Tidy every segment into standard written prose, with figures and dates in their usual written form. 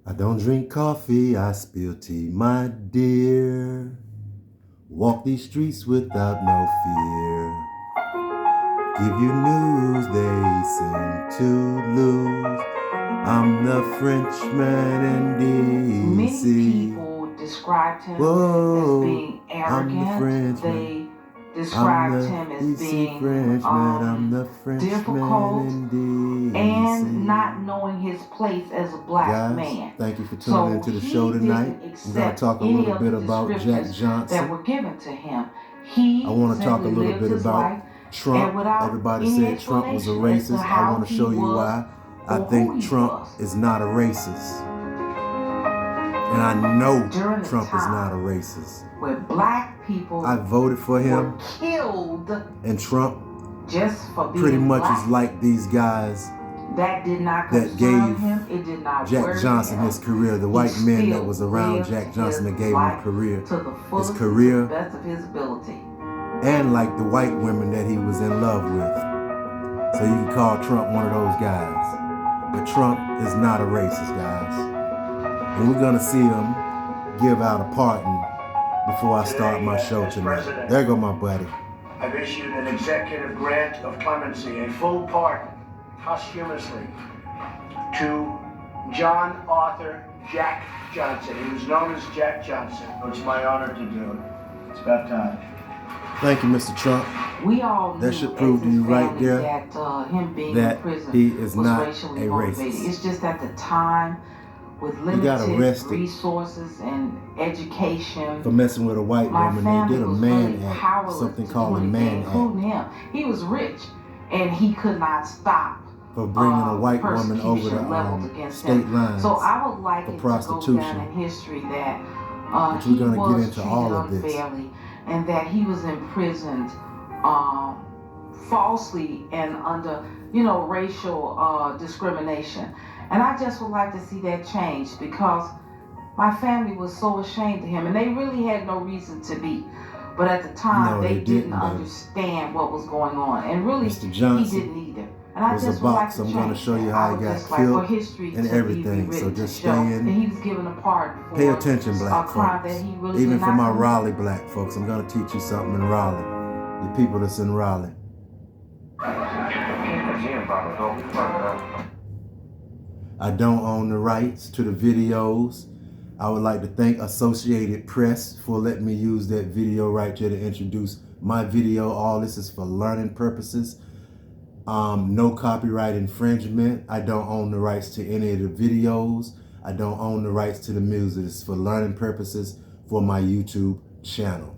I don't drink coffee, I spill tea, my dear. Walk these streets without no fear. Give you news, they seem to lose. I'm the Frenchman in D.C. Many people described him as being I'm the arrogant. Frenchman. They I'm described the him as DC being Frenchman. I'm the Frenchman difficult in DC. and not knowing his place as a black Guys, man. thank you for tuning into the show He tonight. didn't I'm going to accept talk a any little of bit the about Jack descriptions that Johnson. were given to him. He I want to talk a simply little lived bit his life, about Trump. and without Everybody any said Trump was a explanation as to racist. I how want to he show you was why. I or who think he Trump was. is not a racist. And I know During the Trump is not a time racist. where black people I voted for him. were killed And Trump just for being pretty much black. is like these guys That did not that concern gave him. It did not Jack worry Johnson him. his career. The He white men that still was around lived Jack Johnson that his gave him life a career. to the fullest, His career, to the best of his ability. and like the white women that he was in love with. So you can call Trump one of those guys. But Trump is not a racist, guys. And we're gonna see him give out a pardon before I start my show tonight. There go my buddy. I've issued an executive grant of clemency, a full pardon, posthumously, to John Arthur Jack Johnson. He was known as Jack Johnson. It's my honor to do it. It's about time. Thank you, Mr. Trump. We all That knew should prove to you right there that him being that in prison he is was not racially a motivated. racist. It's just at the time, with got limited arrested resources and education, For messing with a white my woman, family they did a was man really act, powerless something to called do a anything, man act, including him. He was rich, and he could not stop for bringing a white woman over persecution leveled the against state him. lines So I would like for it to go down prostitution. in history that But he we're gonna was get into treated all of this. unfairly, and that he was imprisoned falsely and under, racial discrimination. And I just would like to see that change, because my family was so ashamed of him, and they really had no reason to be. But at the time, No, they they didn't didn't, baby. understand what was going on, and really, Mr. Johnson he didn't either. And I was just a would like box. to I'm change gonna show you that. how I he would got just like for killed history and to everything. be So written just to stay show in. that he was given a pardon for Pay attention, a black crime folks. that he really Even did for not my commit. Raleigh black folks, I'm gonna teach you something in Raleigh. The people that's in Raleigh. I don't own the rights to the videos. I would like to thank Associated Press for letting me use that video right there to introduce my video. All this is for learning purposes. No copyright infringement. I don't own the rights to any of the videos. I don't own the rights to the music. It's for learning purposes for my YouTube channel.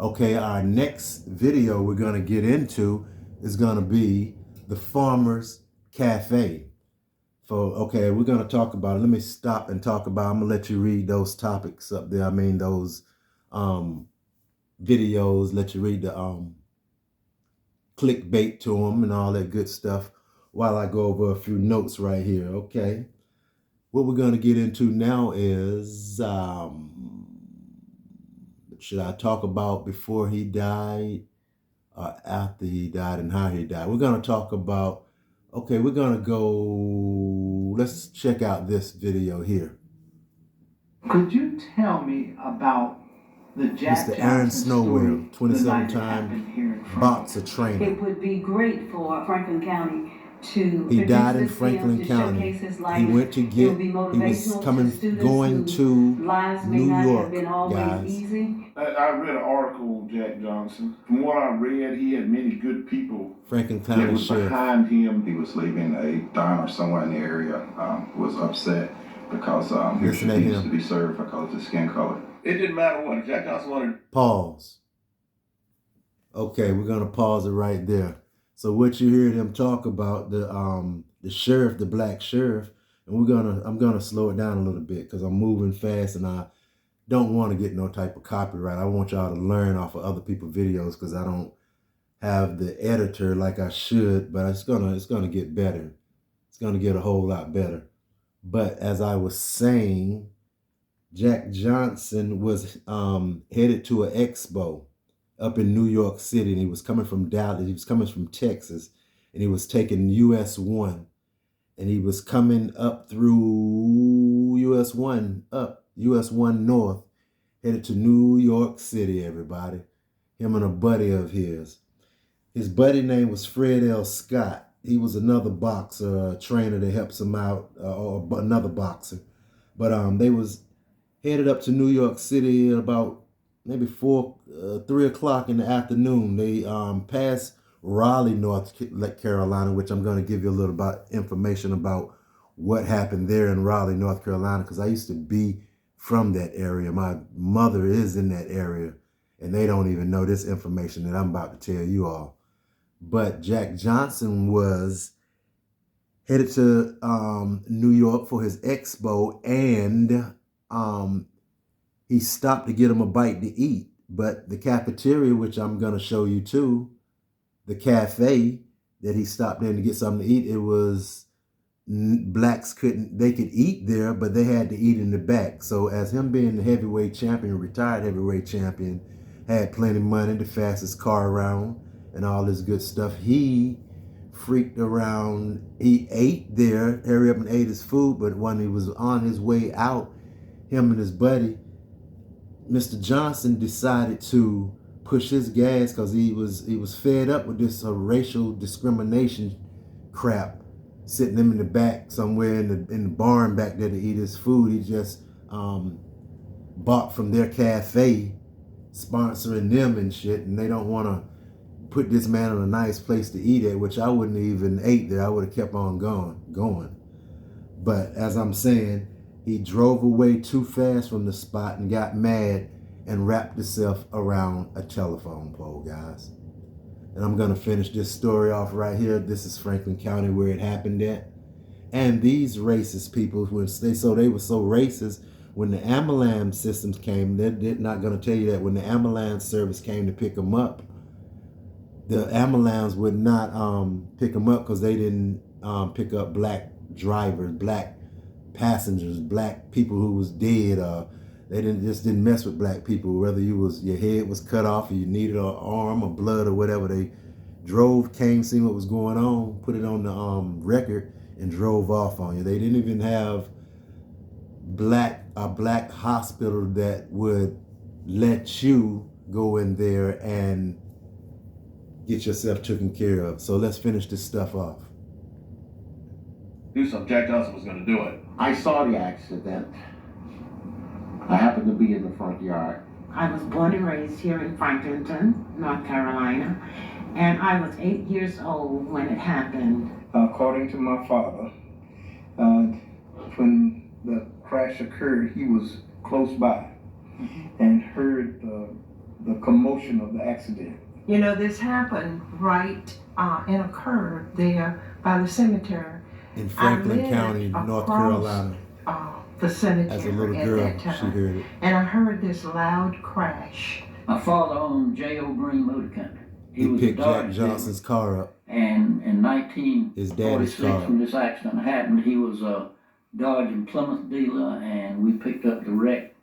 Okay, our next video we're gonna get into is gonna be the Farmers Cafe. We're gonna talk about it. Let me stop and talk about. I'm gonna let you read those topics up there. I mean those videos. Let you read the clickbait to them and all that good stuff while I go over a few notes right here. Okay, what we're gonna get into now is should I talk about before he died or after he died and how he died? We're gonna talk about. Okay, we're gonna go, let's check out this video here. Could you tell me about the Jack Mr. Aaron Johnson story, Snowell, the night 27-time boxer trainer. It would be great for Franklin County to He died in produce this film Franklin to County. showcase his life. He went to It get, would be he was motivational coming, to students going whose to lives may New not York, have been always guys. easy. I read an article of Jack Johnson. From what I read, he had many good people Franklin that County was Sheriff. behind him. He was leaving a diner somewhere in the area, was upset because he Listen to refused him. to be served because of his skin color. It didn't matter what. Jack Johnson wanted. Pause. Okay, we're gonna pause it right there. So what you hear them talk about, the sheriff, the black sheriff, and I'm gonna slow it down a little bit because I'm moving fast and I don't want to get no type of copyright. I want y'all to learn off of other people's videos because I don't have the editor like I should, but it's gonna get better. It's gonna get a whole lot better. But as I was saying, Jack Johnson was headed to an expo up in New York City, and he was coming from Dallas. He was coming from Texas, and he was taking US 1, and he was coming up through US 1 up, US 1 North, headed to New York City, everybody. Him and a buddy of his. His buddy name was Fred L. Scott. He was another boxer, a trainer that helps him out, or another boxer. But they was headed up to New York City at about maybe 3 o'clock in the afternoon. They passed Raleigh, North Carolina, which I'm going to give you a little information about what happened there in Raleigh, North Carolina, because I used to be from that area. My mother is in that area, and they don't even know this information that I'm about to tell you all. But Jack Johnson was headed to New York for his expo, and he stopped to get him a bite to eat. But the cafeteria, which I'm going to show you too, the cafe that he stopped in to get something to eat, it was blacks could eat there, but they had to eat in the back. So as him being the heavyweight champion, retired heavyweight champion, had plenty of money, the fastest car around, and all this good stuff, he freaked around. He ate there, hurry up and ate his food, but when he was on his way out, him and his buddy, Mr. Johnson, decided to push his gas because he was fed up with this racial discrimination crap, sitting him in the back somewhere in the barn back there to eat his food. He just bought from their cafe, sponsoring them and shit, and they don't want to put this man in a nice place to eat at, which I wouldn't even ate there. I would have kept on going. But as I'm saying, he drove away too fast from the spot and got mad and wrapped himself around a telephone pole, guys. And I'm going to finish this story off right here. This is Franklin County where it happened at. And these racist people, they were so racist, when the ambulance systems came, they're not going to tell you that when the ambulance service came to pick them up, the ambulance would not pick them up because they didn't pick up black drivers, black passengers, black people who was dead. They didn't mess with black people. Whether your head was cut off or you needed an arm or blood or whatever, they came, seen what was going on, put it on the record, and drove off on you. They didn't even have a black hospital that would let you go in there and get yourself taken care of. So let's finish this stuff off. Do something. Jack Johnson was going to do it. I saw the accident. I happened to be in the front yard. I was born and raised here in Franklinton, North Carolina, and I was 8 years old when it happened. According to my father, when the crash occurred, he was close by and heard the commotion of the accident. You know, this happened right and occurred there by the cemetery. In Franklin County, North Carolina. The cemetery as a little girl, she heard it. And I heard this loud crash. My father owned J.O. Green Motor Company. He picked Jack Johnson's car up. And in his daddy's 1946, car. when this accident happened, he was a Dodge and Plymouth dealer, and we picked up the wreck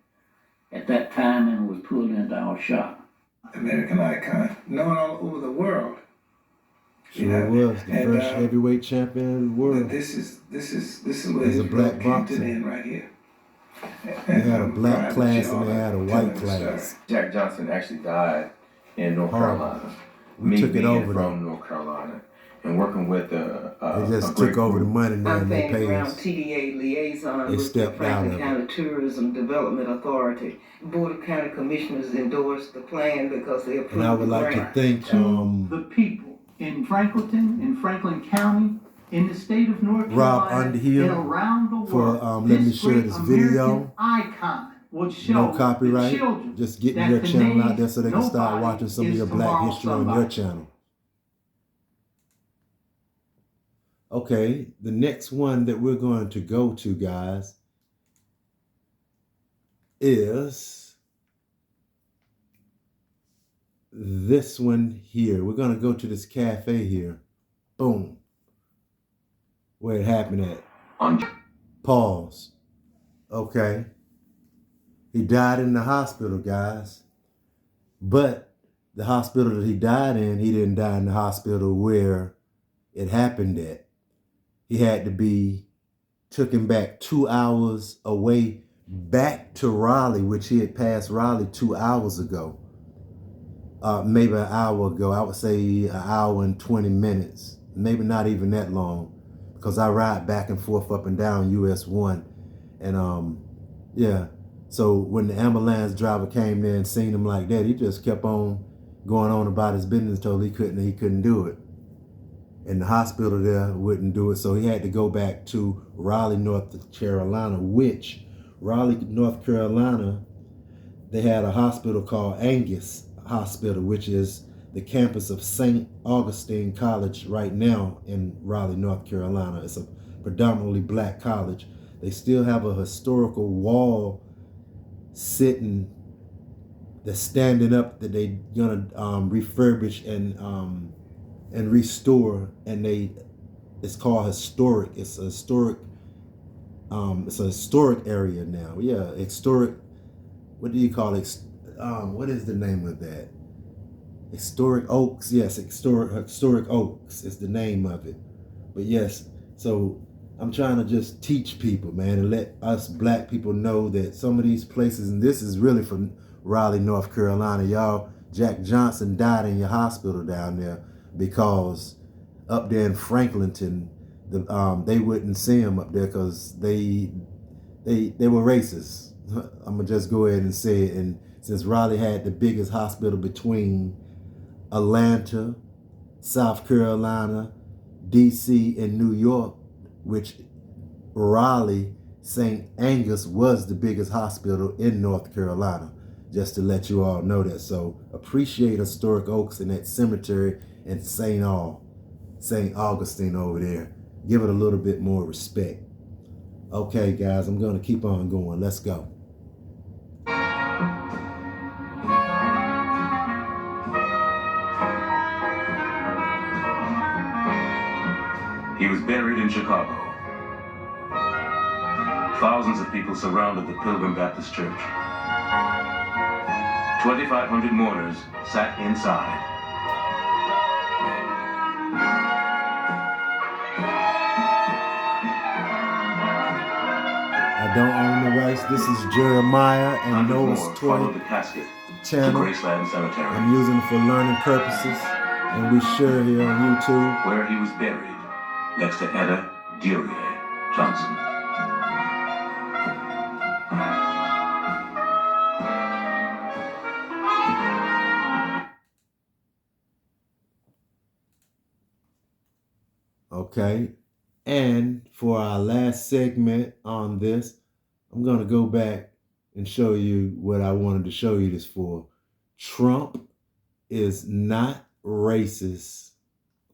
at that time and was pulled into our shop. American icon, known all over the world. Sure was the first heavyweight champion of the world. This is where he's a black boxer. In right here. They had a black class and they had a white class. Jack Johnson actually died in North Carolina. We took it over from North Carolina and working with they just took over the money now and they paid us. TDA liaison They with the stepped out Franklin of County it. Tourism Development Authority. Board of County Commissioners endorsed the plan because they approved And I would like to thank the people in Franklinton, in Franklin County, in the state of North Rob Carolina, Underhill and around the for world. letting me share this video. Icon would show No copyright. the children Just getting that your channel out there today's so they can start nobody watching some of is your black tomorrow's history on somebody. your channel. Okay, the next one that we're going to go to, guys, is this one here. We're going to go to this cafe here. Boom. Where it happened at. Pause. Okay. He died in the hospital, guys. But the hospital that he died in, he didn't die in the hospital where it happened at. He had to be took him back 2 hours away back to Raleigh, which he had passed Raleigh 2 hours ago. Maybe an hour ago. I would say an hour and 20 minutes. Maybe not even that long, because I ride back and forth up and down US 1. And yeah. So when the ambulance driver came there and seen him like that, he just kept on going on about his business until he couldn't do it. And the hospital there wouldn't do it, so he had to go back to Raleigh, North Carolina, which Raleigh, North Carolina, they had a hospital called Angus Hospital, which is the campus of St. Augustine College right now in Raleigh, North Carolina. It's a predominantly black college. They still have a historical wall sitting that's standing up that they're gonna refurbish and restore, and it's called historic. It's a historic area now. Yeah, historic. What do you call it? What is the name of that? Historic Oaks. Yes, historic Oaks is the name of it. But yes, so I'm trying to just teach people, man, and let us black people know that some of these places, and this is really from Raleigh, North Carolina, y'all. Jack Johnson died in your hospital down there because up there in Franklinton, they wouldn't see him up there because they were racist. I'm gonna just go ahead and say it. And since Raleigh had the biggest hospital between Atlanta, South Carolina, DC, and New York, which Raleigh, St. Angus was the biggest hospital in North Carolina, just to let you all know that. So appreciate historic Oaks and that cemetery and St. Augustine over there. Give it a little bit more respect. Okay, guys, I'm going to keep on going. Let's go. He was buried in Chicago. Thousands of people surrounded the Pilgrim Baptist Church. 2,500 mourners sat inside. I don't own the rights. This is Jeremiah and Noah's Toy the casket channel. to Graceland Cemetery. I'm using it for learning purposes, and we share here on YouTube. Where he was buried, next to Etta Duryea Johnson. Okay, and for our last segment on this, I'm going to go back and show you what I wanted to show you this for. Trump is not racist,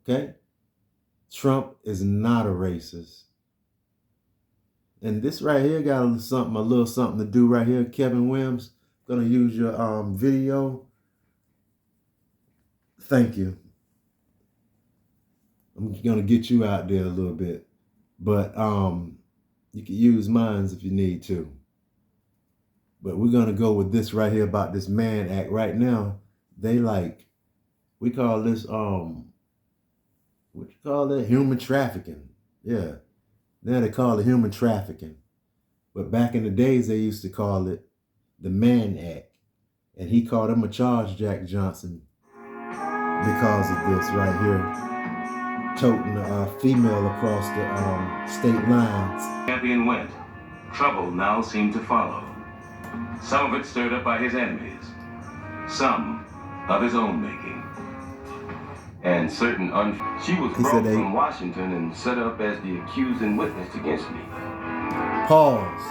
okay? Trump is not a racist. And this right here got a little something to do right here. Kevin Williams, going to use your video. Thank you. I'm gonna get you out there a little bit, but you can use mine if you need to. But we're gonna go with this right here about this Mann Act. Right now, we call this what you call it? Human trafficking. Yeah, now they call it human trafficking, but back in the days they used to call it the Mann Act, and he called him a charge, Jack Johnson, because of this right here. Toting a female across the state lines. Champion went. Trouble now seemed to follow. Some of it stirred up by his enemies. Some of his own making. And certain she was brought from Washington and set up as the accusing witness against me. Pause.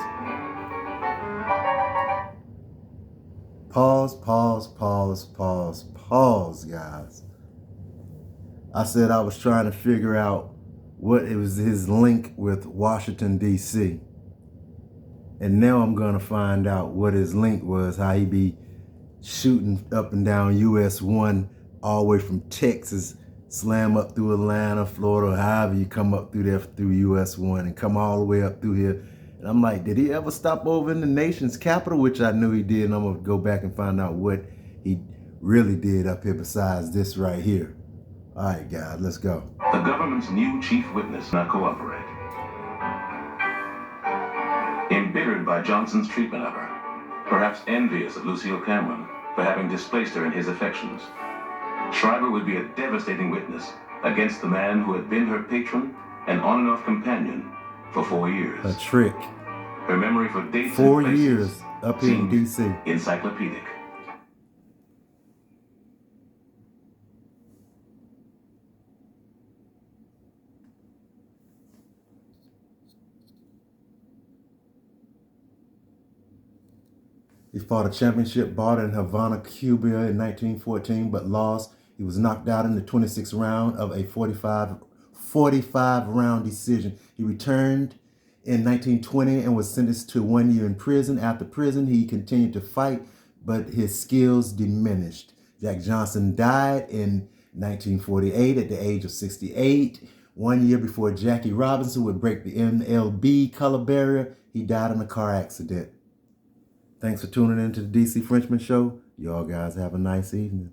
Pause, guys. I said I was trying to figure out what it was his link with Washington, D.C. And now I'm going to find out what his link was, how he be shooting up and down US 1 all the way from Texas, slam up through Atlanta, Florida, however you come up through there through US 1 and come all the way up through here. And I'm like, did he ever stop over in the nation's capital? Which I knew he did, and I'm going to go back and find out what he really did up here besides this right here. All right, guys, let's go. The government's new chief witness not cooperate. Embittered by Johnson's treatment of her, perhaps envious of Lucille Cameron for having displaced her in his affections, Schreiber would be a devastating witness against the man who had been her patron and on and off companion for 4 years. A trick. Her memory for dates 4 and places years up here in D.C. encyclopedic. He fought a championship bout in Havana, Cuba in 1914, but lost. He was knocked out in the 26th round of a 45 round decision. He returned in 1920 and was sentenced to 1 year in prison. After prison, he continued to fight, but his skills diminished. Jack Johnson died in 1948 at the age of 68. 1 year before Jackie Robinson would break the MLB color barrier, he died in a car accident. Thanks for tuning in to the DC Frenchman Show. Y'all guys have a nice evening.